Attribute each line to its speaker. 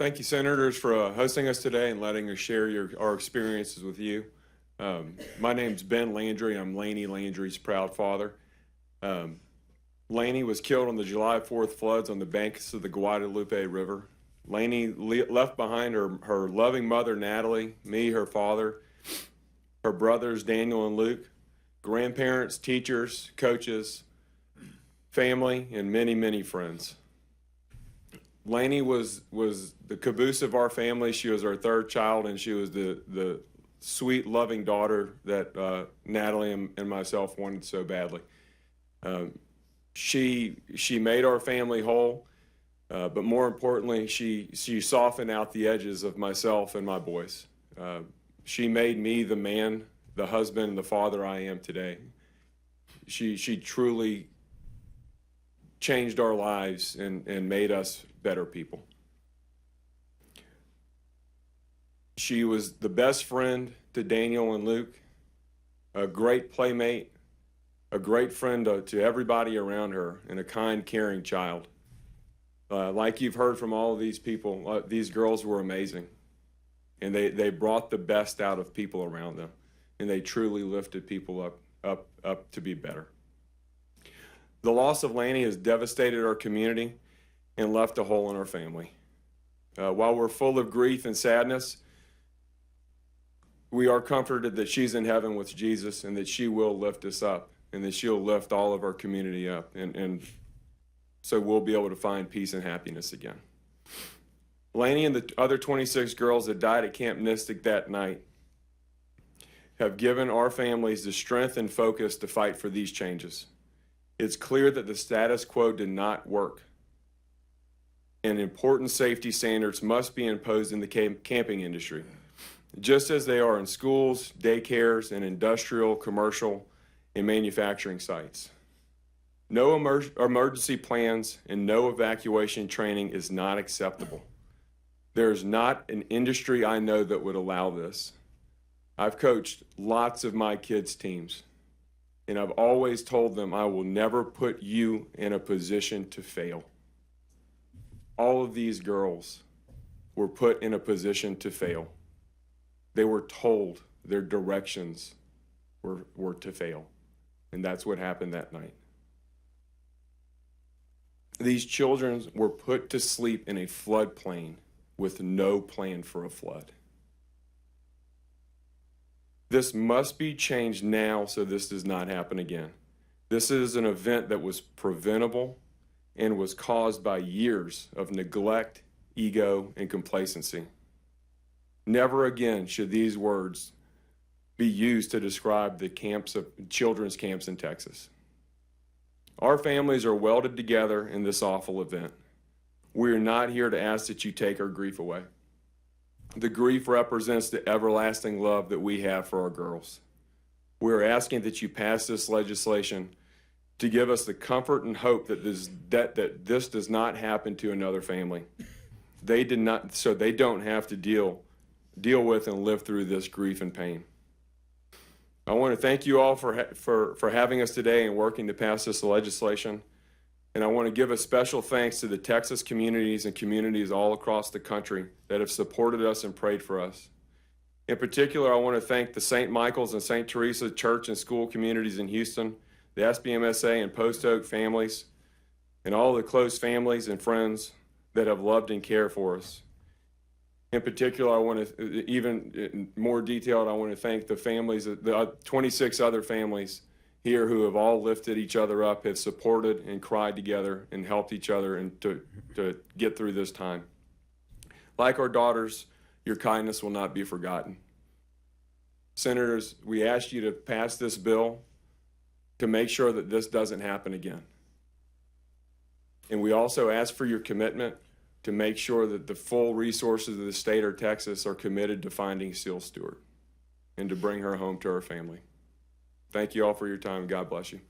Speaker 1: Thank you, Senators, for hosting us today and letting us share our experiences with you. My name's Ben Landry. I'm Lainey Landry's proud father. Lainey was killed on the July 4th floods on the banks of the Guadalupe River. Lainey left behind her loving mother, Natalie, me, her father, her brothers, Daniel and Luke, grandparents, teachers, coaches, family, and many, many friends. Lainey was the caboose of our family. She was our third child, and she was the sweet, loving daughter that Natalie and myself wanted so badly. She made our family whole, but more importantly, she softened out the edges of myself and my boys. She made me the man, the husband, and the father I am today. She truly changed our lives and made us better people. She was the best friend to Daniel and Luke, a great playmate, a great friend to everybody around her, and a kind, caring child. Like you've heard from all of these people, these girls were amazing. And they brought the best out of people around them. And they truly lifted people up to be better. The loss of Lainey has devastated our community and left a hole in our family. While we're full of grief and sadness, we are comforted that she's in heaven with Jesus and that she will lift us up and that she'll lift all of our community up. And so we'll be able to find peace and happiness again. Lainey and the other 26 girls that died at Camp Mystic that night have given our families the strength and focus to fight for these changes. It's clear that the status quo did not work, and important safety standards must be imposed in the camping industry, just as they are in schools, daycares, and industrial, commercial, and manufacturing sites. No emergency plans and no evacuation training is not acceptable. There's not an industry I know that would allow this. I've coached lots of my kids' teams, and I've always told them I will never put you in a position to fail. All of these girls were put in a position to fail. They were told their directions were to fail, and that's what happened that night. These children were put to sleep in a floodplain with no plan for a flood. This must be changed now so this does not happen again. This is an event that was preventable and was caused by years of neglect, ego, and complacency. Never again should these words be used to describe the children's camps in Texas. Our families are welded together in this awful event. We are not here to ask that you take our grief away. The grief represents the everlasting love that we have for our girls. We are asking that you pass this legislation to give us the comfort and hope that this does not happen to another family. They did not, so they don't have to deal with and live through this grief and pain. I want to thank you all for having us today and working to pass this legislation. And I want to give a special thanks to the Texas communities and communities all across the country that have supported us and prayed for us. In particular, I want to thank the St. Michael's and St. Teresa church and school communities in Houston, the SBMSA and Post Oak families, and all the close families and friends that have loved and cared for us. In particular, I want to, even more detailed, I want to thank the families, the 26 other families here who have all lifted each other up, have supported and cried together and helped each other and to get through this time. Like our daughters, your kindness will not be forgotten. Senators, we ask you to pass this bill to make sure that this doesn't happen again. And we also ask for your commitment to make sure that the full resources of the state of Texas are committed to finding Seal Stewart and to bring her home to her family. Thank you all for your time. God bless you.